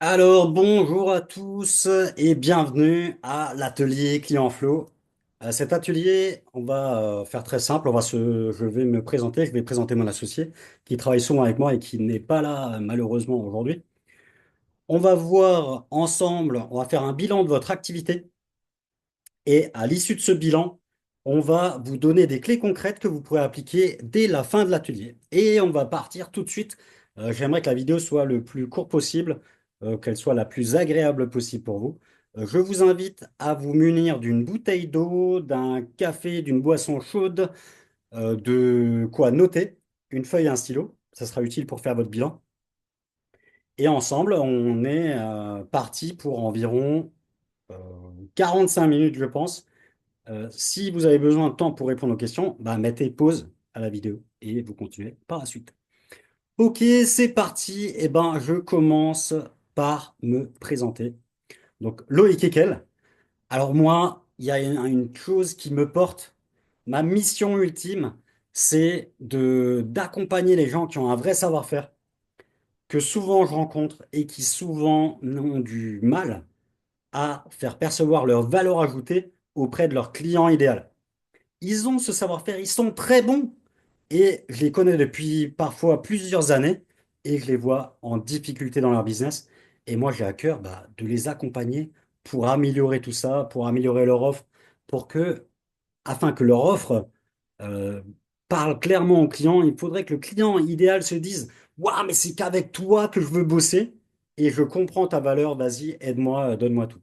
Alors, bonjour à tous et bienvenue à l'atelier Client Flow. Cet atelier, on va faire très simple. Je vais me présenter, je vais présenter mon associé qui travaille souvent avec moi et qui n'est pas là malheureusement aujourd'hui. On va voir ensemble, on va faire un bilan de votre activité et à l'issue de ce bilan, on va vous donner des clés concrètes que vous pourrez appliquer dès la fin de l'atelier. Et on va partir tout de suite. J'aimerais que la vidéo soit le plus court possible, qu'elle soit la plus agréable possible pour vous. Je vous invite à vous munir d'une bouteille d'eau, d'un café, d'une boisson chaude, de quoi noter, une feuille et un stylo. Ça sera utile pour faire votre bilan. Et ensemble, on est parti pour environ euh, 45 minutes, je pense. Si vous avez besoin de temps pour répondre aux questions, bah, mettez pause à la vidéo et vous continuez par la suite. Ok, c'est parti. Eh ben, je commence par me présenter. Donc, Loïc Ekel. Alors moi, il y a une chose qui me porte. Ma mission ultime, c'est de d'accompagner les gens qui ont un vrai savoir-faire, que souvent je rencontre et qui souvent ont du mal à faire percevoir leur valeur ajoutée auprès de leur client idéal. Ils ont ce savoir-faire, ils sont très bons. Et je les connais depuis parfois plusieurs années et je les vois en difficulté dans leur business. Et moi, j'ai à cœur de les accompagner pour améliorer tout ça, pour améliorer leur offre, pour que, afin que leur offre euh, parle clairement au client, il faudrait que le client idéal se dise, waouh, mais c'est qu'avec toi que je veux bosser et je comprends ta valeur, vas-y, aide-moi, donne-moi tout.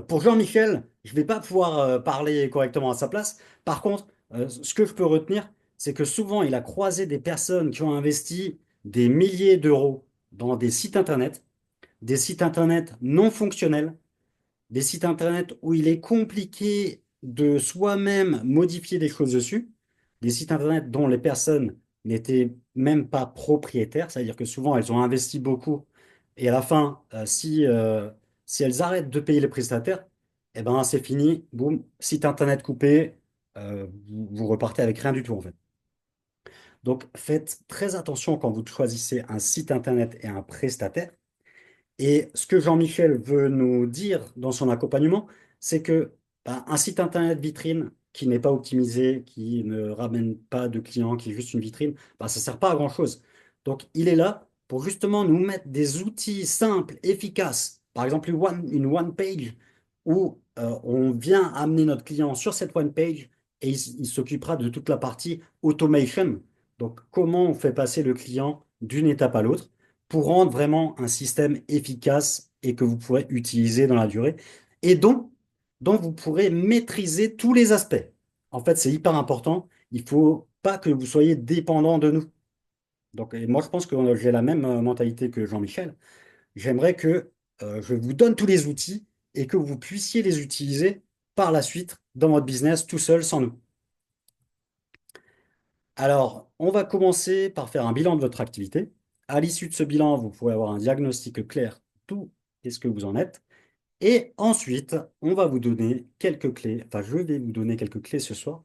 Pour Jean-Michel, je ne vais pas pouvoir parler correctement à sa place. Par contre, ce que je peux retenir, c'est que souvent, il a croisé des personnes qui ont investi des milliers d'euros dans des sites Internet non fonctionnels, des sites Internet où il est compliqué de soi-même modifier des choses dessus, des sites Internet dont les personnes n'étaient même pas propriétaires, c'est-à-dire que souvent elles ont investi beaucoup et à la fin, si elles arrêtent de payer les prestataires, eh ben c'est fini, boum, site Internet coupé, vous repartez avec rien du tout en fait. Donc faites très attention quand vous choisissez un site Internet et un prestataire. Et ce que Jean-Michel veut nous dire dans son accompagnement, c'est que un site internet vitrine qui n'est pas optimisé, qui ne ramène pas de clients, qui est juste une vitrine, ça ne sert pas à grand-chose. Donc, il est là pour justement nous mettre des outils simples, efficaces. Par exemple, une one page où on vient amener notre client sur cette one page et il s'occupera de toute la partie automation. Donc, comment on fait passer le client d'une étape à l'autre pour rendre vraiment un système efficace et que vous pourrez utiliser dans la durée et dont vous pourrez maîtriser tous les aspects. En fait, c'est hyper important. Il ne faut pas que vous soyez dépendant de nous. Donc, et moi, je pense que j'ai la même mentalité que Jean-Michel. J'aimerais que je vous donne tous les outils et que vous puissiez les utiliser par la suite dans votre business tout seul sans nous. Alors, on va commencer par faire un bilan de votre activité. À l'issue de ce bilan, vous pourrez avoir un diagnostic clair d'où est-ce que vous en êtes. Et ensuite, on va vous donner quelques clés. Enfin, je vais vous donner quelques clés ce soir,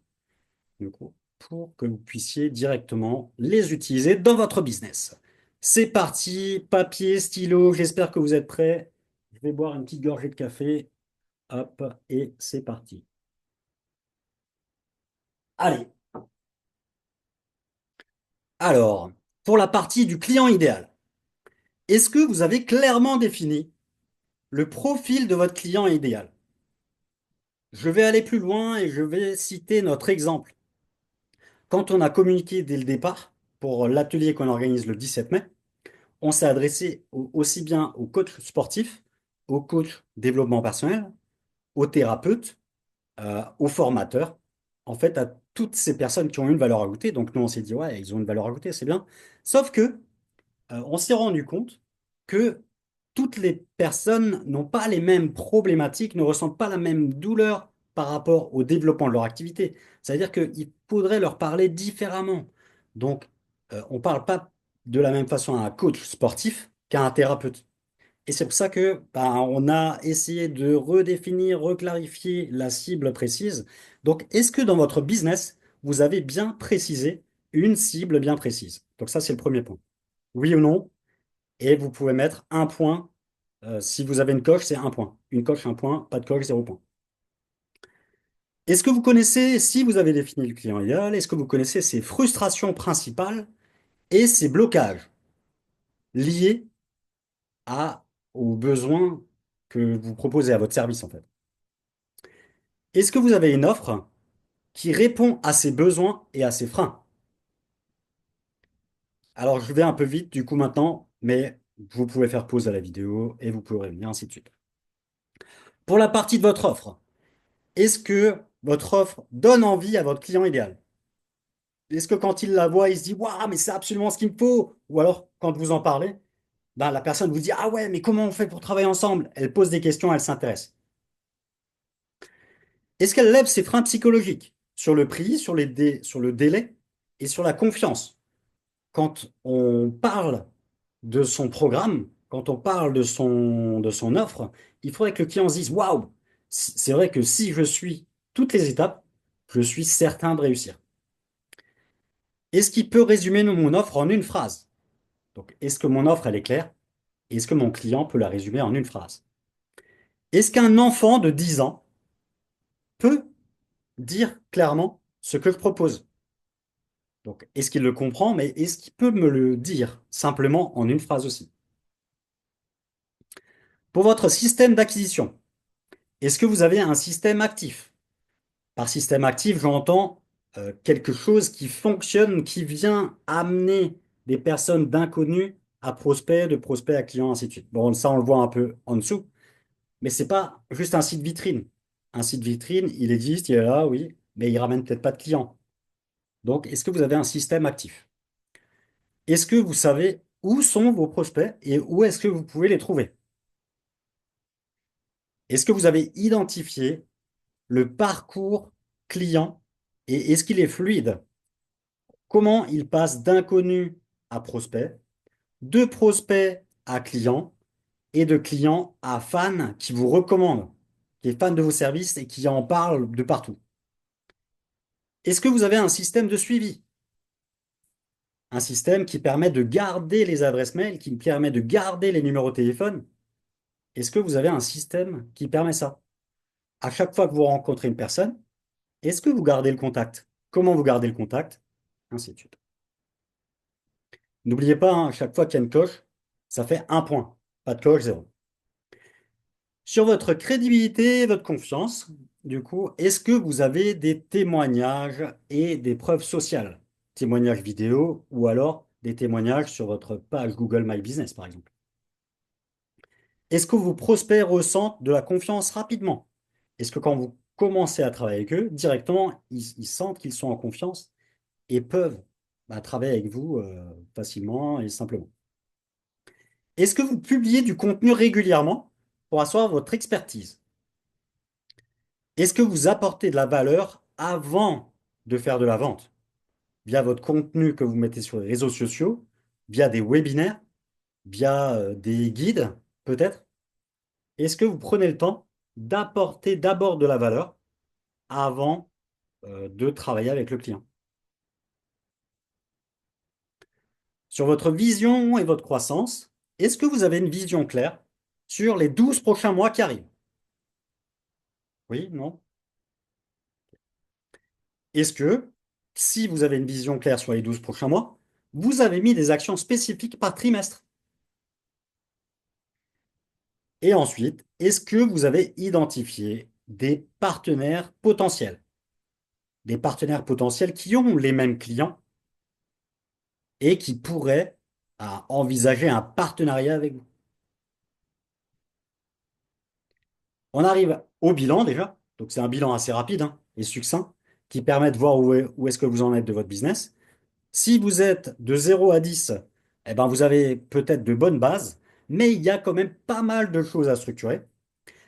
du coup, pour que vous puissiez directement les utiliser dans votre business. C'est parti, papier, stylo, j'espère que vous êtes prêts. Je vais boire une petite gorgée de café. Hop, et c'est parti. Allez, alors, pour la partie du client idéal, est-ce que vous avez clairement défini le profil de votre client idéal? Je vais aller plus loin et je vais citer notre exemple. Quand on a communiqué dès le départ pour l'atelier qu'on organise le 17 mai, on s'est adressé aussi bien aux coachs sportifs, aux coachs développement personnel, aux thérapeutes, aux formateurs, en fait à toutes ces personnes qui ont une valeur ajoutée. Donc nous on s'est dit ouais, ils ont une valeur ajoutée, c'est bien. Sauf que on s'est rendu compte que toutes les personnes n'ont pas les mêmes problématiques, ne ressentent pas la même douleur par rapport au développement de leur activité. C'est-à-dire qu'il faudrait leur parler différemment. Donc, on ne parle pas de la même façon à un coach sportif qu'à un thérapeute. Et c'est pour ça que on a essayé de redéfinir, reclarifier la cible précise. Donc, est-ce que dans votre business, vous avez bien précisé une cible bien précise? Donc ça, c'est le premier point. Oui ou non? Et vous pouvez mettre un point. Si vous avez une coche, c'est un point. Une coche, un point. Pas de coche, zéro point. Est-ce que vous connaissez, si vous avez défini le client idéal, est-ce que vous connaissez ses frustrations principales et ses blocages liés à, aux besoins que vous proposez à votre service, en fait? Est-ce que vous avez une offre qui répond à ses besoins et à ses freins? Alors, je vais un peu vite du coup maintenant, mais vous pouvez faire pause à la vidéo et vous pouvez revenir, ainsi de suite. Pour la partie de votre offre, est-ce que votre offre donne envie à votre client idéal? Est-ce que quand il la voit, il se dit, waouh, mais c'est absolument ce qu'il me faut? Ou alors, quand vous en parlez, ben, la personne vous dit, ah ouais, mais comment on fait pour travailler ensemble? Elle pose des questions, elle s'intéresse. Est-ce qu'elle lève ses freins psychologiques sur le prix, sur le délai et sur la confiance? Quand on parle de son programme, quand on parle de son offre, il faudrait que le client se dise, waouh, c'est vrai que si je suis toutes les étapes, je suis certain de réussir. Est-ce qu'il peut résumer mon offre en une phrase? Donc, est-ce que mon offre, elle est claire? Est-ce que mon client peut la résumer en une phrase? Est-ce qu'un enfant de 10 ans peut dire clairement ce que je propose? Donc, est-ce qu'il le comprend, mais est-ce qu'il peut me le dire simplement en une phrase aussi? Pour votre système d'acquisition, est-ce que vous avez un système actif? Par système actif, j'entends quelque chose qui fonctionne, qui vient amener des personnes d'inconnus à prospects, de prospects à clients, ainsi de suite. Bon, ça, on le voit un peu en dessous, mais c'est pas juste un site vitrine. Un site vitrine, il existe, il est là, oui, mais il ramène peut-être pas de clients. Donc, est-ce que vous avez un système actif? Est-ce que vous savez où sont vos prospects et où est-ce que vous pouvez les trouver? Est-ce que vous avez identifié le parcours client et est-ce qu'il est fluide? Comment il passe d'inconnu à prospect, de prospect à client et de client à fan qui vous recommande, qui est fan de vos services et qui en parle de partout? Est-ce que vous avez un système de suivi? Un système qui permet de garder les adresses mail, qui permet de garder les numéros de téléphone? Est-ce que vous avez un système qui permet ça? À chaque fois que vous rencontrez une personne, est-ce que vous gardez le contact? Comment vous gardez le contact? Ainsi de suite. N'oubliez pas, hein, à chaque fois qu'il y a une cloche, ça fait un point. Pas de cloche, zéro. Sur votre crédibilité et votre confiance, du coup, est-ce que vous avez des témoignages et des preuves sociales? Témoignages vidéo ou alors des témoignages sur votre page Google My Business, par exemple. Est-ce que vos prospects ressentent de la confiance rapidement? Est-ce que quand vous commencez à travailler avec eux, directement, ils sentent qu'ils sont en confiance et peuvent travailler avec vous facilement et simplement? Est-ce que vous publiez du contenu régulièrement pour asseoir votre expertise? Est-ce que vous apportez de la valeur avant de faire de la vente via votre contenu que vous mettez sur les réseaux sociaux, via des webinaires, via des guides, peut-être? Est-ce que vous prenez le temps d'apporter d'abord de la valeur avant de travailler avec le client? Sur votre vision et votre croissance, est-ce que vous avez une vision claire sur les 12 prochains mois qui arrivent? Oui, non? Est-ce que, si vous avez une vision claire sur les 12 prochains mois, vous avez mis des actions spécifiques par trimestre? Et ensuite, est-ce que vous avez identifié des partenaires potentiels? Des partenaires potentiels qui ont les mêmes clients et qui pourraient envisager un partenariat avec vous. On arrive au bilan déjà. Donc c'est un bilan assez rapide hein, et succinct qui permet de voir où est-ce que vous en êtes de votre business. Si vous êtes de 0 à 10, eh ben vous avez peut-être de bonnes bases, mais il y a quand même pas mal de choses à structurer.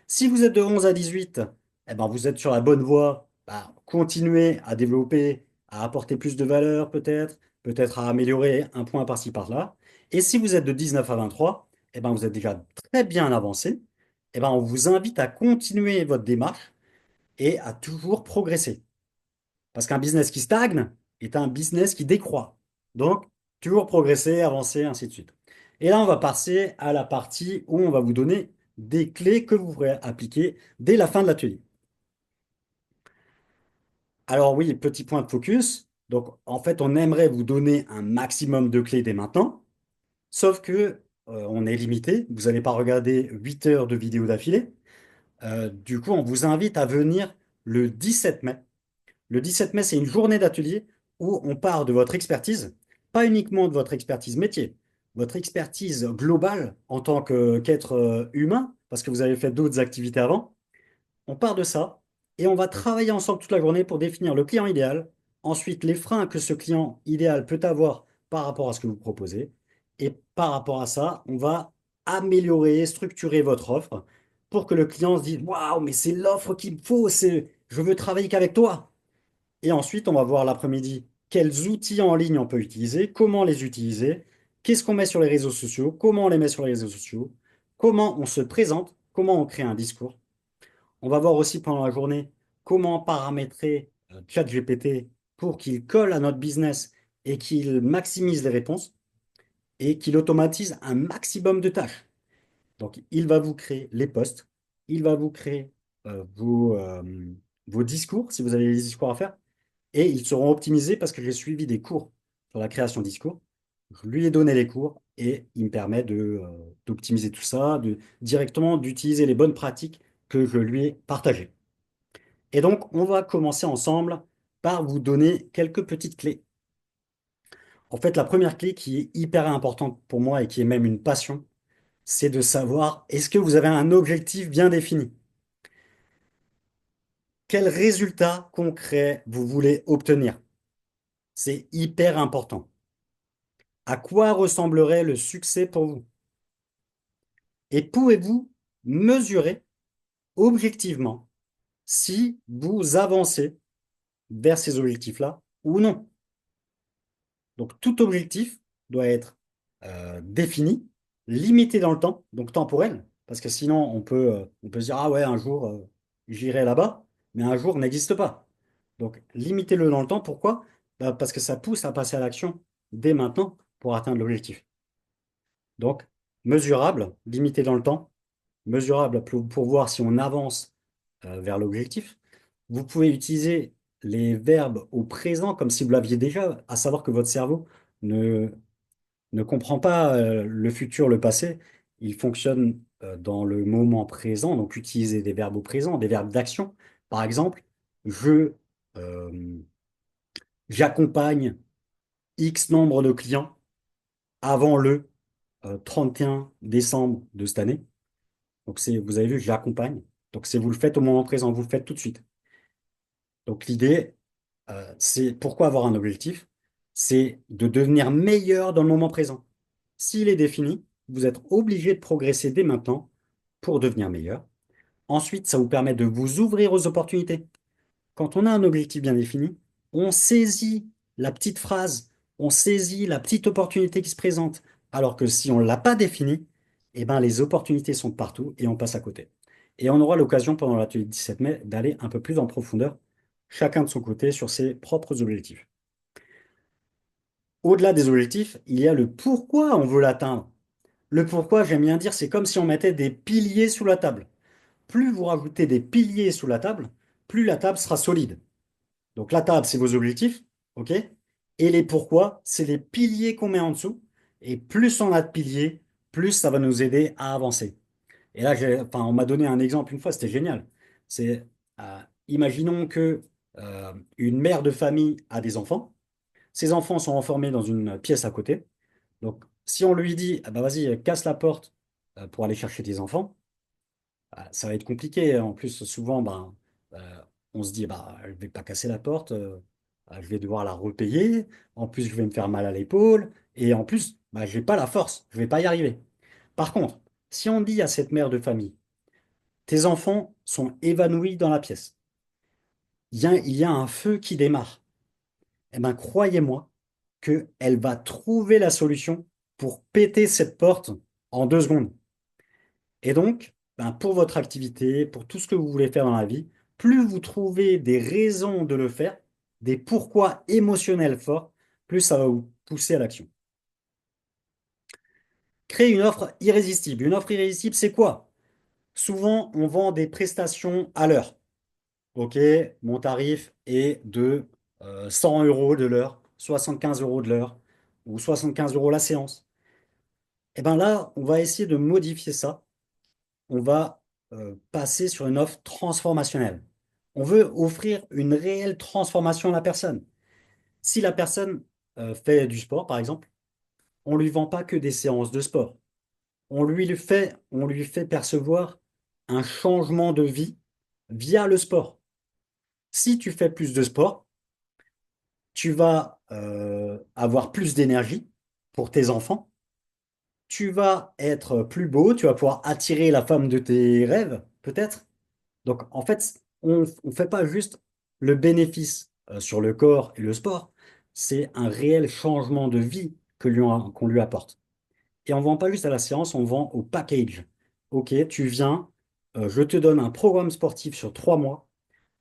Si vous êtes de 11 à 18, eh ben vous êtes sur la bonne voie. Bah, continuez à développer, à apporter plus de valeur peut-être, peut-être à améliorer un point par-ci par-là. Et si vous êtes de 19 à 23, eh ben vous êtes déjà très bien avancé. Eh ben on vous invite à continuer votre démarche et à toujours progresser. Parce qu'un business qui stagne est un business qui décroît. Donc, toujours progresser, avancer, ainsi de suite. Et là, on va passer à la partie où on va vous donner des clés que vous pourrez appliquer dès la fin de l'atelier. Alors oui, petit point de focus. Donc, en fait, on aimerait vous donner un maximum de clés dès maintenant, sauf que on est limité. Vous n'allez pas regarder 8 heures de vidéo d'affilée. Du coup, on vous invite à venir le 17 mai. Le 17 mai, c'est une journée d'atelier où on part de votre expertise, pas uniquement de votre expertise métier, votre expertise globale en tant qu'être humain, parce que vous avez fait d'autres activités avant. On part de ça et on va travailler ensemble toute la journée pour définir le client idéal, ensuite les freins que ce client idéal peut avoir par rapport à ce que vous proposez. Et par rapport à ça, on va améliorer, structurer votre offre pour que le client se dise, waouh, mais c'est l'offre qu'il me faut, je veux travailler qu'avec toi. Et ensuite, on va voir l'après-midi quels outils en ligne on peut utiliser, comment les utiliser, qu'est-ce qu'on met sur les réseaux sociaux, comment on les met sur les réseaux sociaux, comment on se présente, comment on crée un discours. On va voir aussi pendant la journée comment paramétrer ChatGPT pour qu'il colle à notre business et qu'il maximise les réponses et qu'il automatise un maximum de tâches. Donc, il va vous créer les posts, il va vous créer vos discours, si vous avez des discours à faire, et ils seront optimisés parce que j'ai suivi des cours sur la création de discours. Je lui ai donné les cours et il me permet d'optimiser tout ça, directement d'utiliser les bonnes pratiques que je lui ai partagées. Et donc, on va commencer ensemble par vous donner quelques petites clés. En fait, la première clé qui est hyper importante pour moi et qui est même une passion, c'est de savoir est-ce que vous avez un objectif bien défini? Quel résultat concret vous voulez obtenir? C'est hyper important. À quoi ressemblerait le succès pour vous? Et pouvez-vous mesurer objectivement si vous avancez vers ces objectifs-là ou non? Donc tout objectif doit être défini, limité dans le temps, donc temporel, parce que sinon on peut se dire, ah ouais, un jour j'irai là-bas, mais un jour n'existe pas. Donc limitez-le dans le temps, pourquoi? Bah, parce que ça pousse à passer à l'action dès maintenant pour atteindre l'objectif. Donc mesurable, limité dans le temps, mesurable pour voir si on avance vers l'objectif. Vous pouvez utiliser les verbes au présent comme si vous l'aviez déjà, à savoir que votre cerveau ne, ne comprend pas le futur, le passé. Il fonctionne dans le moment présent, donc utiliser des verbes au présent, des verbes d'action. Par exemple, je, euh, j'accompagne X nombre de clients avant le 31 décembre de cette année. Donc vous avez vu, j'accompagne. Donc vous le faites au moment présent, vous le faites tout de suite. Donc l'idée, c'est pourquoi avoir un objectif? C'est de devenir meilleur dans le moment présent. S'il est défini, vous êtes obligé de progresser dès maintenant pour devenir meilleur. Ensuite, ça vous permet de vous ouvrir aux opportunités. Quand on a un objectif bien défini, on saisit la petite phrase, on saisit la petite opportunité qui se présente. Alors que si on ne l'a pas défini, eh ben, les opportunités sont de partout et on passe à côté. Et on aura l'occasion pendant l'atelier 17 mai d'aller un peu plus en profondeur, chacun de son côté, sur ses propres objectifs. Au-delà des objectifs, il y a le pourquoi on veut l'atteindre. Le pourquoi, j'aime bien dire, c'est comme si on mettait des piliers sous la table. Plus vous rajoutez des piliers sous la table, plus la table sera solide. Donc la table, c'est vos objectifs, ok? Et les pourquoi, c'est les piliers qu'on met en dessous. Et plus on a de piliers, plus ça va nous aider à avancer. Et là, enfin, on m'a donné un exemple une fois, c'était génial. C'est, imaginons que une mère de famille a des enfants. Ses enfants sont enfermés dans une pièce à côté. Donc, si on lui dit, ah bah vas-y, casse la porte pour aller chercher tes enfants, ça va être compliqué. En plus, souvent, ben, on se dit, bah, je vais pas casser la porte, je vais devoir la repayer. En plus, je vais me faire mal à l'épaule. Et en plus, bah, je n'ai pas la force, je vais pas y arriver. Par contre, si on dit à cette mère de famille, tes enfants sont évanouis dans la pièce, il y a un feu qui démarre, eh ben, croyez-moi qu'elle va trouver la solution pour péter cette porte en 2 secondes. Et donc, ben, pour votre activité, pour tout ce que vous voulez faire dans la vie, plus vous trouvez des raisons de le faire, des pourquoi émotionnels forts, plus ça va vous pousser à l'action. Créer une offre irrésistible. Une offre irrésistible, c'est quoi? Souvent, on vend des prestations à l'heure. OK, mon tarif est de 100 euros de l'heure, 75 euros de l'heure ou 75 euros la séance. Et bien là, on va essayer de modifier ça. On va passer sur une offre transformationnelle. On veut offrir une réelle transformation à la personne. Si la personne fait du sport, par exemple, on ne lui vend pas que des séances de sport. On lui fait percevoir un changement de vie via le sport. Si tu fais plus de sport, tu vas avoir plus d'énergie pour tes enfants, tu vas être plus beau, tu vas pouvoir attirer la femme de tes rêves, peut-être. Donc, en fait, on ne fait pas juste le bénéfice sur le corps et le sport, c'est un réel changement de vie qu'on lui apporte. Et on ne vend pas juste à la séance, on vend au package. Ok, tu viens, je te donne un programme sportif sur 3 mois.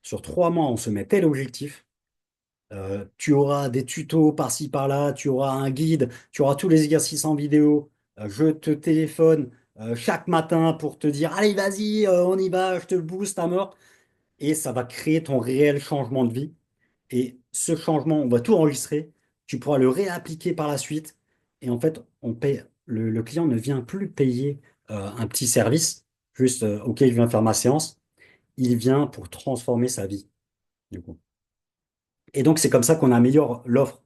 Sur 3 mois, on se met tel objectif. Tu auras des tutos par-ci, par-là, tu auras un guide, tu auras tous les exercices en vidéo. Je te téléphone chaque matin pour te dire, allez, vas-y, on y va, je te booste à mort. Et ça va créer ton réel changement de vie. Et ce changement, on va tout enregistrer. Tu pourras le réappliquer par la suite. Et en fait, on paie, le client ne vient plus payer un petit service, juste, OK, il vient faire ma séance. Il vient pour transformer sa vie, du coup. Et donc, c'est comme ça qu'on améliore l'offre.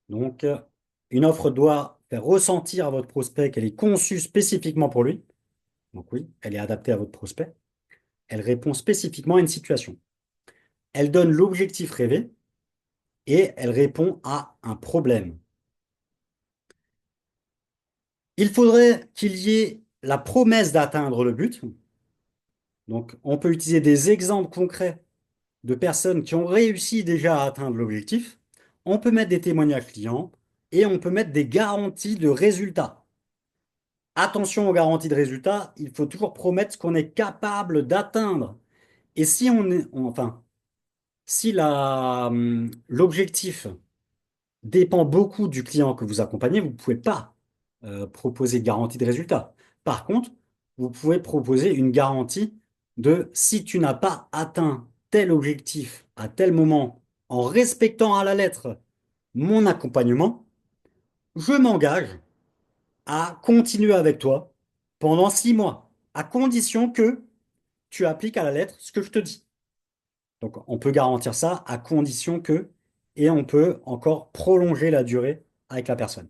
Donc, une offre doit faire ressentir à votre prospect qu'elle est conçue spécifiquement pour lui. Donc oui, elle est adaptée à votre prospect. Elle répond spécifiquement à une situation. Elle donne l'objectif rêvé et elle répond à un problème. Il faudrait qu'il y ait la promesse d'atteindre le but. Donc, on peut utiliser des exemples concrets de personnes qui ont réussi déjà à atteindre l'objectif. On peut mettre des témoignages clients et on peut mettre des garanties de résultats. Attention aux garanties de résultats, il faut toujours promettre ce qu'on est capable d'atteindre. Et si enfin, si l'objectif dépend beaucoup du client que vous accompagnez, vous ne pouvez pas proposer de garantie de résultat. Par contre, vous pouvez proposer une garantie de si tu n'as pas atteint tel objectif à tel moment en respectant à la lettre mon accompagnement, je m'engage à continuer avec toi pendant 6 mois, à condition que tu appliques à la lettre ce que je te dis. Donc, on peut garantir ça à condition que, et on peut encore prolonger la durée avec la personne.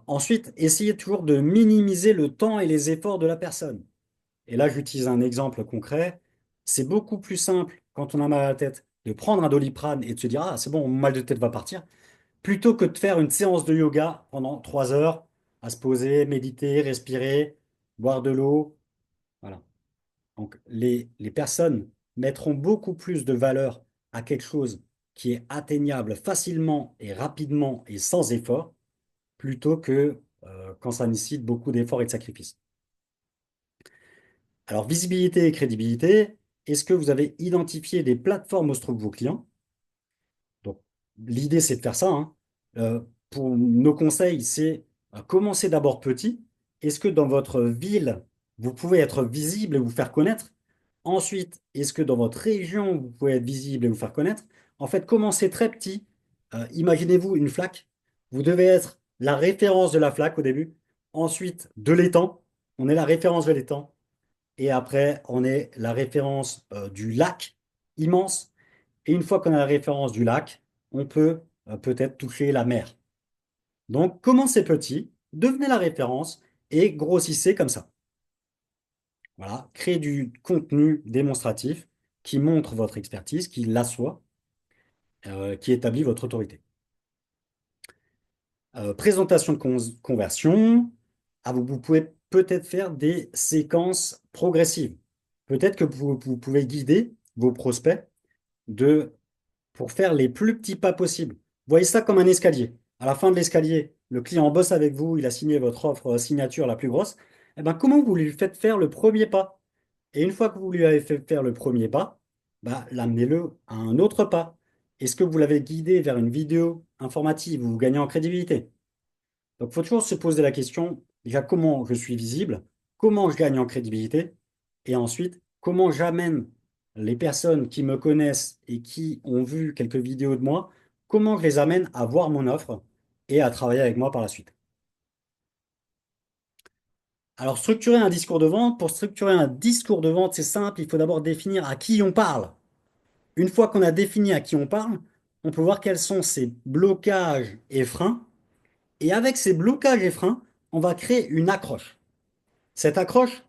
Ensuite, essayez toujours de minimiser le temps et les efforts de la personne. Et là, j'utilise un exemple concret. C'est beaucoup plus simple quand on a mal à la tête de prendre un Doliprane et de se dire, ah, c'est bon, mon mal de tête va partir, plutôt que de faire une séance de yoga pendant 3 heures à se poser, méditer, respirer, boire de l'eau. Voilà. Donc, les personnes mettront beaucoup plus de valeur à quelque chose qui est atteignable facilement et rapidement et sans effort, plutôt que quand ça nécessite beaucoup d'efforts et de sacrifices. Alors, visibilité et crédibilité, est-ce que vous avez identifié des plateformes où se trouvent vos clients? Donc, l'idée, c'est de faire ça, hein. Pour nos conseils, c'est commencer d'abord petit. Est-ce que dans votre ville, vous pouvez être visible et vous faire connaître? Ensuite, est-ce que dans votre région, vous pouvez être visible et vous faire connaître? En fait, commencez très petit. Imaginez-vous une flaque. Vous devez être la référence de la flaque au début. Ensuite, de l'étang. On est la référence de l'étang. Et après, on est la référence du lac immense. Et une fois qu'on a la référence du lac, on peut peut-être toucher la mer. Donc, commencez petit, devenez la référence et grossissez comme ça. Voilà, créez du contenu démonstratif qui montre votre expertise, qui l'assoit, qui établit votre autorité. Présentation de conversion. Ah, vous pouvez peut-être faire des séquences progressives. Peut-être que vous pouvez guider vos prospects de pour faire les plus petits pas possibles. Voyez ça comme un escalier. À la fin de l'escalier, le client bosse avec vous, il a signé votre offre signature la plus grosse. Eh ben, comment vous lui faites faire le premier pas? Et une fois que vous lui avez fait faire le premier pas, bah, l'amenez-le à un autre pas. Est-ce que vous l'avez guidé vers une vidéo informative où vous gagnez en crédibilité? Donc, il faut toujours se poser la question, déjà, comment je suis visible, comment je gagne en crédibilité, et ensuite, comment j'amène les personnes qui me connaissent et qui ont vu quelques vidéos de moi, comment je les amène à voir mon offre et à travailler avec moi par la suite. Alors, structurer un discours de vente, pour structurer un discours de vente, c'est simple, il faut d'abord définir à qui on parle. Une fois qu'on a défini à qui on parle, on peut voir quels sont ces blocages et freins. Et avec ces blocages et freins, on va créer une accroche. Cette accroche,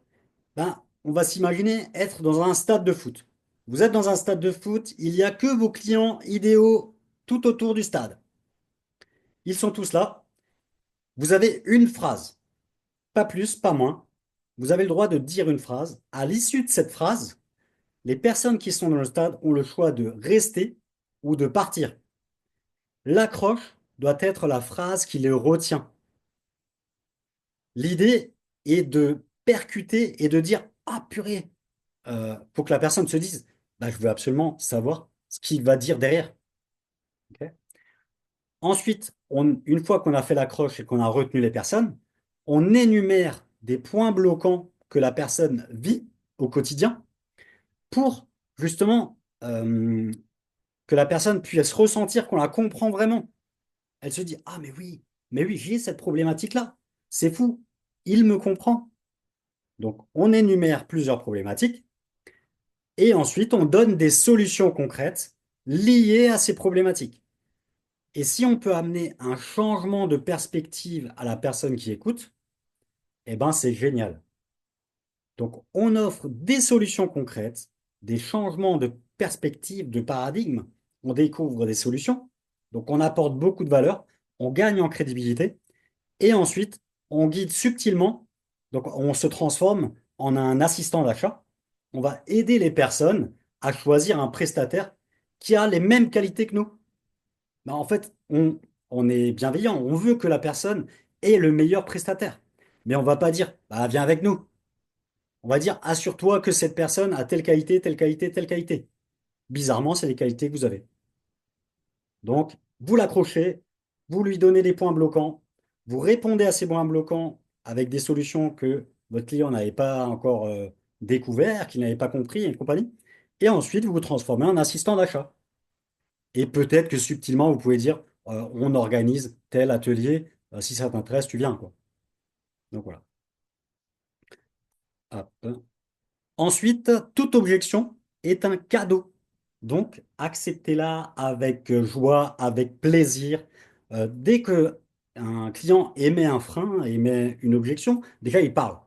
ben, on va s'imaginer être dans un stade de foot. Vous êtes dans un stade de foot, il n'y a que vos clients idéaux tout autour du stade. Ils sont tous là. Vous avez une phrase, pas plus, pas moins. Vous avez le droit de dire une phrase. À l'issue de cette phrase, les personnes qui sont dans le stade ont le choix de rester ou de partir. L'accroche doit être la phrase qui les retient. L'idée est de percuter et de dire, ah purée, pour que la personne se dise, bah, je veux absolument savoir ce qu'il va dire derrière. Ok. Ensuite, une fois qu'on a fait l'accroche et qu'on a retenu les personnes, on énumère des points bloquants que la personne vit au quotidien pour justement que la personne puisse ressentir qu'on la comprend vraiment. Elle se dit, ah mais oui, j'ai cette problématique-là. C'est fou, il me comprend. Donc, on énumère plusieurs problématiques et ensuite on donne des solutions concrètes liées à ces problématiques. Et si on peut amener un changement de perspective à la personne qui écoute, eh ben c'est génial. Donc on offre des solutions concrètes, des changements de perspective, de paradigme, on découvre des solutions, donc on apporte beaucoup de valeur, on gagne en crédibilité, et ensuite on guide subtilement, donc on se transforme en un assistant d'achat, on va aider les personnes à choisir un prestataire qui a les mêmes qualités que nous. Ben, en fait, on est bienveillant, on veut que la personne ait le meilleur prestataire. Mais on va pas dire, bah, viens avec nous. On va dire, assure-toi que cette personne a telle qualité, telle qualité, telle qualité. Bizarrement, c'est les qualités que vous avez. Donc, vous l'accrochez, vous lui donnez des points bloquants, vous répondez à ces points bloquants avec des solutions que votre client n'avait pas encore découvert, qu'il n'avait pas compris et compagnie. Et ensuite, vous vous transformez en assistant d'achat. Et peut-être que subtilement, vous pouvez dire, on organise tel atelier, si ça t'intéresse, tu viens, quoi. Donc voilà. Hop. Ensuite, toute objection est un cadeau. Donc, acceptez-la avec joie, avec plaisir. Dès que un client émet un frein, émet une objection, déjà, il parle.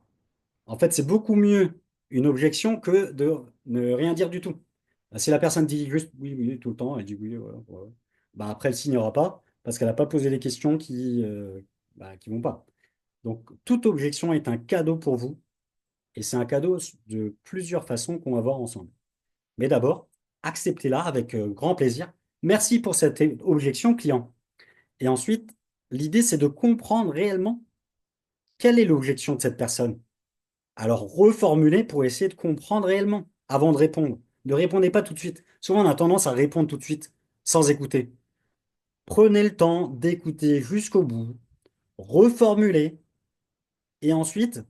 En fait, c'est beaucoup mieux une objection que de ne rien dire du tout. Si la personne dit juste oui, oui, tout le temps, elle dit oui, voilà, voilà. Bah, après, elle ne signera pas parce qu'elle n'a pas posé les questions qui vont pas. Donc, toute objection est un cadeau pour vous et c'est un cadeau de plusieurs façons qu'on va voir ensemble. Mais d'abord, acceptez-la avec grand plaisir. Merci pour cette objection, client. Et ensuite, l'idée, c'est de comprendre réellement quelle est l'objection de cette personne. Alors, reformulez pour essayer de comprendre réellement avant de répondre. Ne répondez pas tout de suite. Souvent, on a tendance à répondre tout de suite sans écouter. Prenez le temps d'écouter jusqu'au bout, reformulez, et ensuite,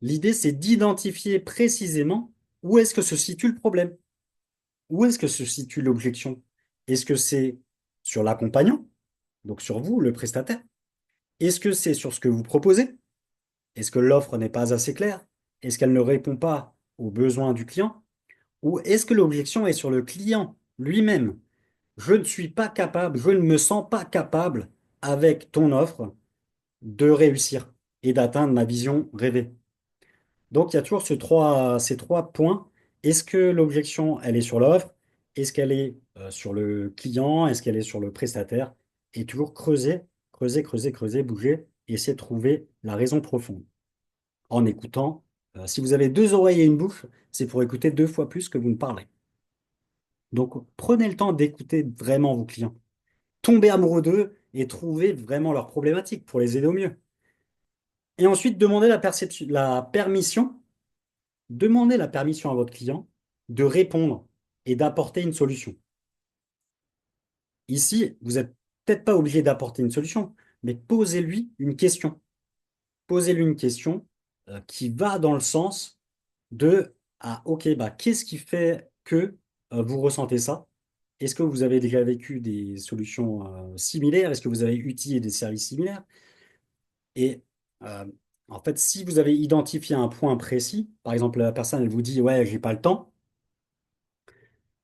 l'idée, c'est d'identifier précisément où est-ce que se situe le problème. Où est-ce que se situe l'objection? Est-ce que c'est sur l'accompagnant, donc sur vous, le prestataire? Est-ce que c'est sur ce que vous proposez? Est-ce que l'offre n'est pas assez claire? Est-ce qu'elle ne répond pas aux besoins du client? Ou est-ce que l'objection est sur le client lui-même? Je ne suis pas capable, je ne me sens pas capable, avec ton offre, de réussir et d'atteindre ma vision rêvée. Donc, il y a toujours ces trois points. Est-ce que l'objection, elle est sur l'offre? Est-ce qu'elle est sur le client? Est-ce qu'elle est sur le prestataire? Et toujours creuser, creuser, creuser, creuser, bouger, et essayer de trouver la raison profonde. En écoutant, si vous avez deux oreilles et une bouche, c'est pour écouter deux fois plus que vous ne parlez. Donc, prenez le temps d'écouter vraiment vos clients. Tombez amoureux d'eux et trouvez vraiment leurs problématiques pour les aider au mieux. Et ensuite, demandez la permission à votre client de répondre et d'apporter une solution. Ici, vous n'êtes peut-être pas obligé d'apporter une solution. mais posez-lui une question. Posez-lui une question qui va dans le sens de, ah, ok, bah, qu'est-ce qui fait que vous ressentez ça? Est-ce que vous avez déjà vécu des solutions similaires? Est-ce que vous avez utilisé des services similaires? Et euh, en fait, si vous avez identifié un point précis, par exemple, la personne, elle vous dit, ouais, j'ai pas le temps,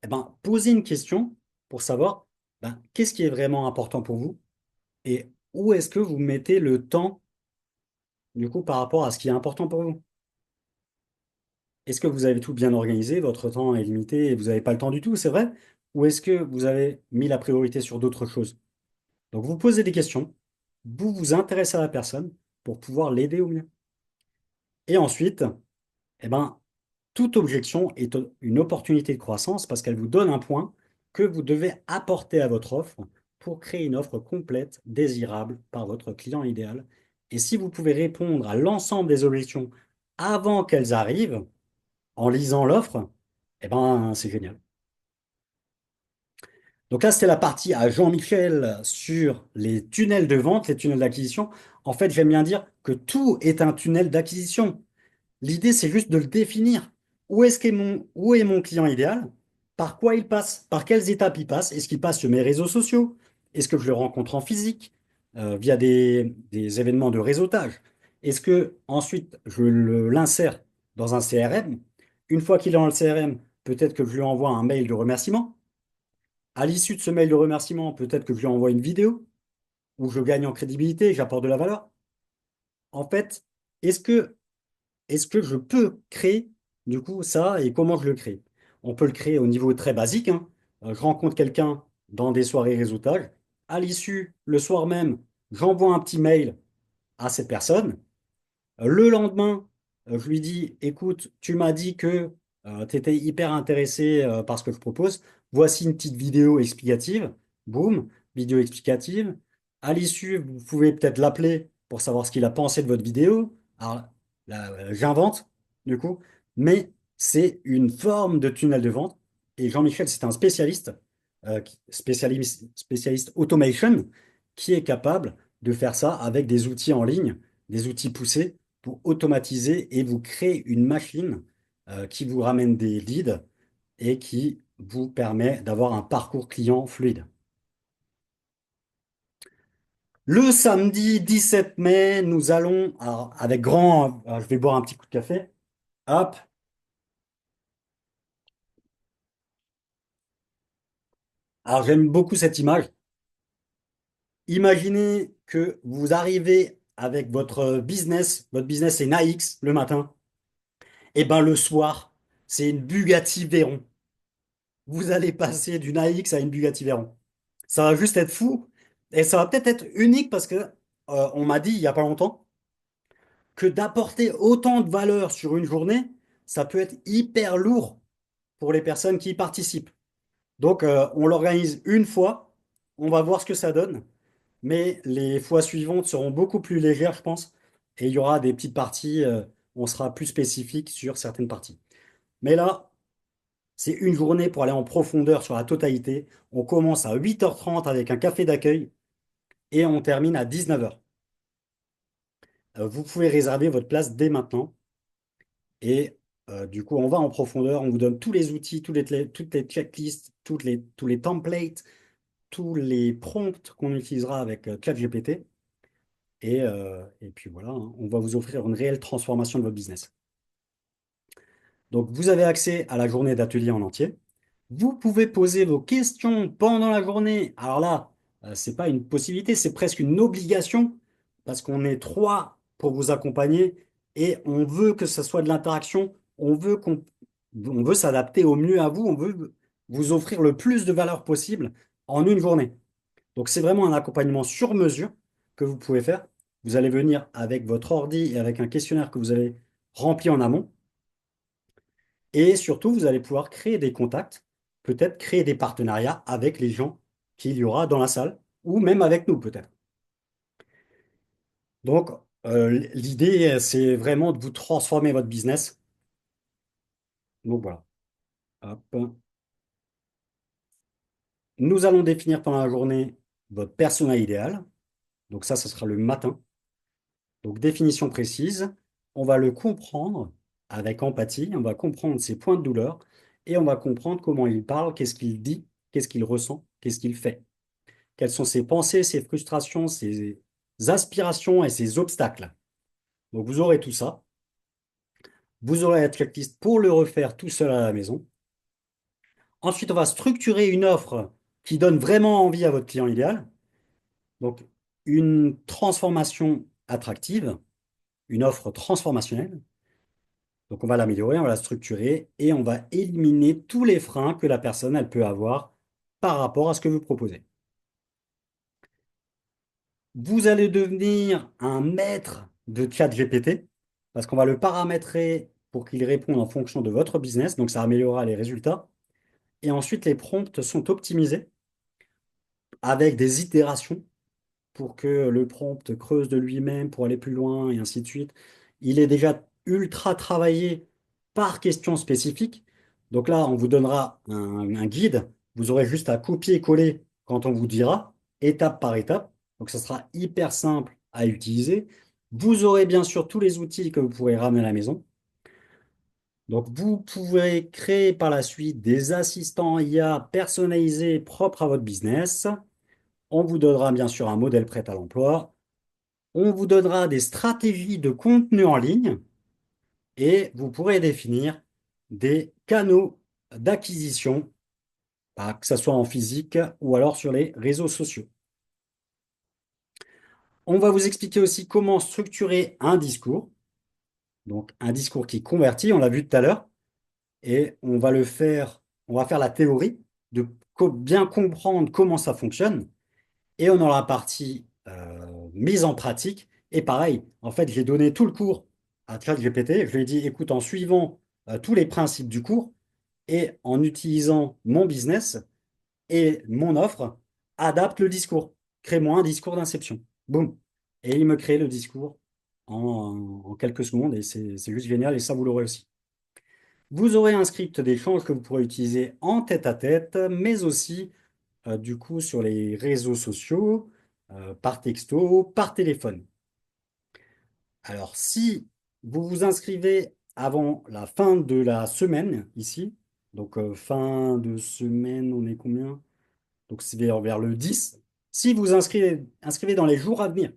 eh ben, posez une question pour savoir ben, qu'est-ce qui est vraiment important pour vous et où est-ce que vous mettez le temps, du coup, par rapport à ce qui est important pour vous. Est-ce que vous avez tout bien organisé, votre temps est limité et vous n'avez pas le temps du tout, c'est vrai? Ou est-ce que vous avez mis la priorité sur d'autres choses? Donc, vous posez des questions, vous vous intéressez à la personne pour pouvoir l'aider au mieux. Et ensuite, eh ben, toute objection est une opportunité de croissance parce qu'elle vous donne un point que vous devez apporter à votre offre pour créer une offre complète, désirable par votre client idéal. Et si vous pouvez répondre à l'ensemble des objections avant qu'elles arrivent, en lisant l'offre, eh ben, c'est génial. Donc là, c'était la partie à Jean-Michel sur les tunnels de vente, les tunnels d'acquisition. En fait, j'aime bien dire que tout est un tunnel d'acquisition. L'idée, c'est juste de le définir. Où est mon client idéal? Par quoi il passe? Par quelles étapes il passe? Est-ce qu'il passe sur mes réseaux sociaux? Est-ce que je le rencontre en physique, via des événements de réseautage? Est-ce que ensuite l'insère dans un CRM? Une fois qu'il est dans le CRM, peut-être que je lui envoie un mail de remerciement. À l'issue de ce mail de remerciement, peut-être que je lui envoie une vidéo où je gagne en crédibilité, j'apporte de la valeur. En fait, est-ce que est-ce que je peux créer du coup ça et comment je le crée? On peut le créer au niveau très basique, hein. Je rencontre quelqu'un dans des soirées réseautage. À l'issue, le soir même, j'envoie un petit mail à cette personne. Le lendemain, je lui dis, écoute, tu m'as dit que tu étais hyper intéressé par ce que je propose. Voici une petite vidéo explicative. Boum, vidéo explicative. À l'issue, vous pouvez peut-être l'appeler pour savoir ce qu'il a pensé de votre vidéo. Alors, là, j'invente, du coup, mais c'est une forme de tunnel de vente. Et Jean-Michel, c'est un spécialiste, spécialiste automation, qui est capable de faire ça avec des outils en ligne, des outils poussés pour automatiser et vous créer une machine qui vous ramène des leads et qui vous permet d'avoir un parcours client fluide. Le samedi 17 mai, nous allons, alors, avec grand, je vais boire un petit coup de café. Hop. Alors j'aime beaucoup cette image. Imaginez que vous arrivez avec votre business c'est une AX le matin, et ben le soir, c'est une Bugatti Veyron. Vous allez passer d'une AX à une Bugatti Veyron. Ça va juste être fou. Et ça va peut-être être unique parce que on m'a dit il n'y a pas longtemps que d'apporter autant de valeur sur une journée, ça peut être hyper lourd pour les personnes qui y participent. Donc on l'organise une fois, on va voir ce que ça donne, mais les fois suivantes seront beaucoup plus légères, je pense, et il y aura des petites parties, on sera plus spécifique sur certaines parties. Mais là, c'est une journée pour aller en profondeur sur la totalité. On commence à 8h30 avec un café d'accueil et on termine à 19h. Vous pouvez réserver votre place dès maintenant et du coup, on va en profondeur. On vous donne tous les outils, toutes les checklists, tous les templates, tous les prompts qu'on utilisera avec ChatGPT. Et puis voilà, hein, on va vous offrir une réelle transformation de votre business. Donc, vous avez accès à la journée d'atelier en entier. Vous pouvez poser vos questions pendant la journée. Alors là, c'est pas une possibilité, c'est presque une obligation parce qu'on est trois pour vous accompagner et on veut que ce soit de l'interaction. On veut s'adapter au mieux à vous. On veut vous offrir le plus de valeur possible en une journée. Donc, c'est vraiment un accompagnement sur mesure que vous pouvez faire. Vous allez venir avec votre ordi et avec un questionnaire que vous avez rempli en amont. Et surtout, vous allez pouvoir créer des contacts, peut-être créer des partenariats avec les gens qu'il y aura dans la salle, ou même avec nous, peut-être. Donc, l'idée, c'est vraiment de vous transformer votre business. Donc voilà. Hop. Nous allons définir pendant la journée votre persona idéal. Donc ça sera le matin. Donc définition précise, on va le comprendre avec empathie, on va comprendre ses points de douleur et on va comprendre comment il parle, qu'est-ce qu'il dit, qu'est-ce qu'il ressent, qu'est-ce qu'il fait. Quelles sont ses pensées, ses frustrations, ses aspirations et ses obstacles. Donc vous aurez tout ça. Vous aurez la checklist pour le refaire tout seul à la maison. Ensuite, on va structurer une offre qui donne vraiment envie à votre client idéal. Donc, une transformation attractive, une offre transformationnelle. Donc, on va l'améliorer, on va la structurer et on va éliminer tous les freins que la personne elle peut avoir par rapport à ce que vous proposez. Vous allez devenir un maître de ChatGPT parce qu'on va le paramétrer pour qu'il réponde en fonction de votre business. Donc, ça améliorera les résultats. Et ensuite, les prompts sont optimisés avec des itérations pour que le prompt creuse de lui-même pour aller plus loin et ainsi de suite. Il est déjà ultra travaillé par question spécifique. Donc là, on vous donnera un guide. Vous aurez juste à copier-coller quand on vous dira, étape par étape. Donc ça sera hyper simple à utiliser. Vous aurez bien sûr tous les outils que vous pourrez ramener à la maison. Donc vous pourrez créer par la suite des assistants IA personnalisés propres à votre business. On vous donnera bien sûr un modèle prêt à l'emploi. On vous donnera des stratégies de contenu en ligne et vous pourrez définir des canaux d'acquisition, bah, que ce soit en physique ou alors sur les réseaux sociaux. On va vous expliquer aussi comment structurer un discours, donc un discours qui convertit, on l'a vu tout à l'heure, et on va faire la théorie de bien comprendre comment ça fonctionne. Et on aura la partie mise en pratique. Et pareil, en fait, j'ai donné tout le cours à ChatGPT. Je lui ai dit, écoute, en suivant tous les principes du cours et en utilisant mon business et mon offre, adapte le discours. Crée-moi un discours d'inception. Boum. Et il me crée le discours en quelques secondes et c'est juste génial et ça, vous l'aurez aussi. Vous aurez un script d'échange que vous pourrez utiliser en tête-à-tête, mais aussi du coup sur les réseaux sociaux, par texto, par téléphone. Alors, si vous vous inscrivez avant la fin de la semaine, ici, donc fin de semaine, on est combien? Donc c'est vers le 10. Si vous inscrivez dans les jours à venir,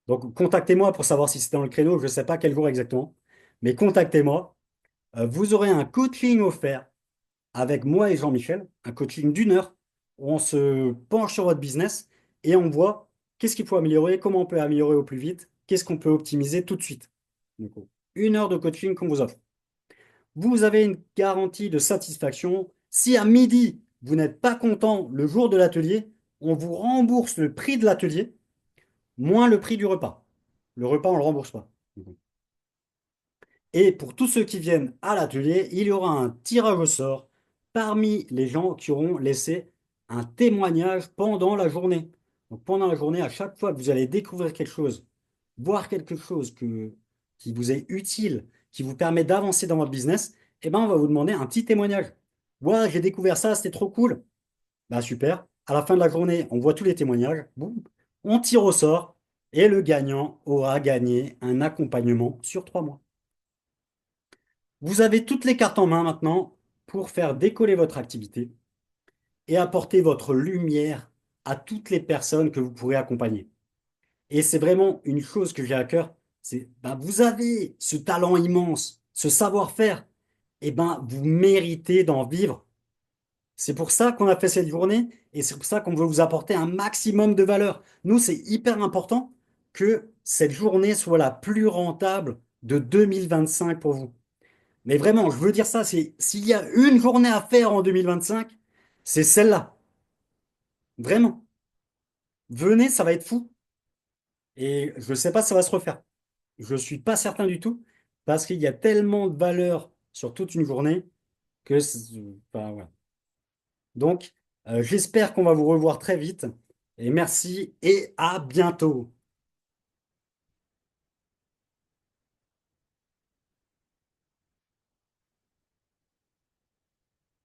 donc contactez-moi pour savoir si c'est dans le créneau, je ne sais pas quel jour exactement, mais contactez-moi. Vous aurez un coaching offert avec moi et Jean-Michel, un coaching d'une heure où on se penche sur votre business et on voit qu'est-ce qu'il faut améliorer, comment on peut améliorer au plus vite, qu'est-ce qu'on peut optimiser tout de suite. Du coup, une heure de coaching qu'on vous offre. Vous avez une garantie de satisfaction. Si à midi, vous n'êtes pas content le jour de l'atelier, on vous rembourse le prix de l'atelier moins le prix du repas. Le repas, on ne le rembourse pas. Et pour tous ceux qui viennent à l'atelier, il y aura un tirage au sort parmi les gens qui auront laissé un témoignage pendant la journée. Donc pendant la journée, à chaque fois que vous allez découvrir quelque chose, voir quelque chose qui vous est utile, qui vous permet d'avancer dans votre business, eh ben, on va vous demander un petit témoignage. Ouais, j'ai découvert ça, c'était trop cool. Bah super. À la fin de la journée, on voit tous les témoignages. Boum. On tire au sort et le gagnant aura gagné un accompagnement sur 3 mois. Vous avez toutes les cartes en main maintenant pour faire décoller votre activité et apporter votre lumière à toutes les personnes que vous pourrez accompagner. Et c'est vraiment une chose que j'ai à cœur, c'est ben, vous avez ce talent immense, ce savoir-faire, et ben vous méritez d'en vivre. C'est pour ça qu'on a fait cette journée et c'est pour ça qu'on veut vous apporter un maximum de valeur. Nous, c'est hyper important que cette journée soit la plus rentable de 2025 pour vous. Mais vraiment, je veux dire ça, c'est s'il y a une journée à faire en 2025, c'est celle-là. Vraiment. Venez, ça va être fou. Et je ne sais pas si ça va se refaire. Je ne suis pas certain du tout, parce qu'il y a tellement de valeur sur toute une journée que enfin, voilà. Donc, j'espère qu'on va vous revoir très vite. Et merci et à bientôt.